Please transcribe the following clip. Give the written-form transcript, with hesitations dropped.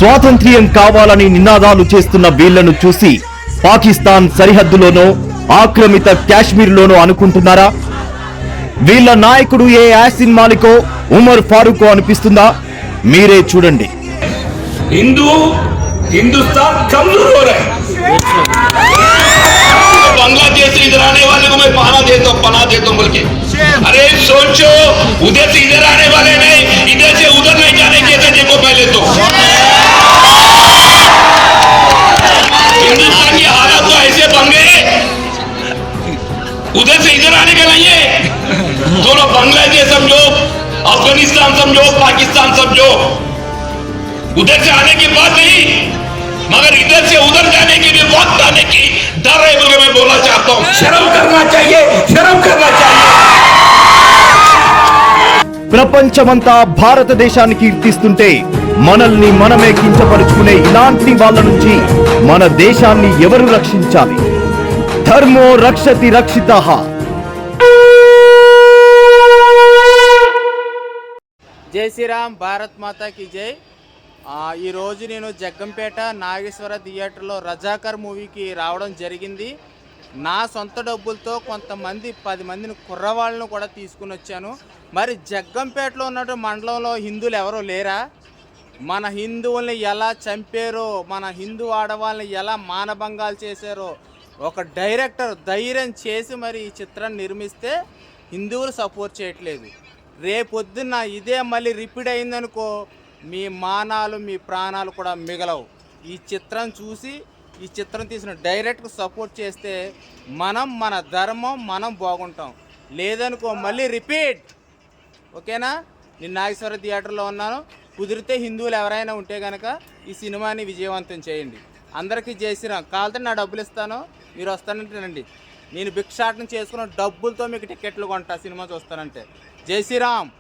స్వాతంత్ర్యం కావాలని నినాదాలు చేస్తున్న వీళ్లను చూసి పాకిస్తాన్ సరిహద్దులోనో ఆక్రమిత కాశ్మీర్లోనో అనుకుంటున్నారా? వీళ్ళ నాయకుడు ఏ యాసిన్ మాలికో ఉమర్ ఫారూక్ అనిపిస్తుందా? మీరే చూడండి. हिंदुस्तान कमजोर हो रहा है। बांग्लादेश से इधर आने वाले को मैं पनाह देता हूँ बोल के, अरे सोचो, उधर से इधर आने वाले नहीं, इधर से उधर नहीं जाने के थे। देखो पहले तो हिंदुस्तान की हालत तो ऐसे बन गए, उधर से इधर आने का नहीं है। दोनों बांग्लादेश समझो, अफगानिस्तान समझो, पाकिस्तान समझो, उधर से आने की बात नहीं, मगर इधर से उधर जाने के लिए वक्त आने की डर है बोल के मैं बोलना चाहता हूँ। शर्म करना चाहिए, शर्म करना चाहिए। ప్రపంచమంతా భారతదేశాన్ని కీర్తిస్తుంటే మనల్ని మనమే కించపరుచుకునే ఇలాంటి వాళ్ళ నుంచి మన దేశాన్ని ఎవరు రక్షించాలి? ధర్మో రక్షతి రక్షితః. జై శ్రీరామ్, భారత్ మాతా की జై. ఈరోజు నేను జగ్గంపేట నాగేశ్వర థియేటర్లో రజాకర్ మూవీకి రావడం జరిగింది. నా సొంత డబ్బులతో కొంతమంది 10 మందిని కుర్రవాళ్ళను కూడా తీసుకుని వచ్చాను. మరి జగ్గంపేటలో ఉన్న మండలంలో హిందువులు ఎవరో లేరా? మన హిందువుల్ని ఎలా చంపారో, మన హిందూ ఆడవాళ్ళని ఎలా మానభంగాలు చేశారో ఒక డైరెక్టర్ ధైర్యం చేసి మరి ఈ చిత్రాన్ని నిర్మిస్తే హిందువులు సపోర్ట్ చేయట్లేదు. రేపొద్దున్న ఇదే మళ్ళీ రిపీట్ అయిందనుకో, మీ మానాలు మీ ప్రాణాలు కూడా మిగలవు. ఈ చిత్రం చూసి ఈ చిత్రం తీసిన డైరెక్ట్కి సపోర్ట్ చేస్తే మనం మన ధర్మం మనం బాగుంటాం. లేదనుకో మళ్ళీ రిపీట్. ఓకేనా? నేను నాగేశ్వర థియేటర్లో ఉన్నాను. కుదిరితే హిందువులు ఎవరైనా ఉంటే కనుక ఈ సినిమాని విజయవంతం చేయండి. అందరికీ జై శ్రీరామ్. కావాలంటే నా డబ్బులు ఇస్తాను, మీరు వస్తానంటేనండి. నేను భిక్షాటన చేసుకున్న డబ్బులతో మీకు టికెట్లు కొంటా సినిమా చూస్తానంటే. జై శ్రీరామ్.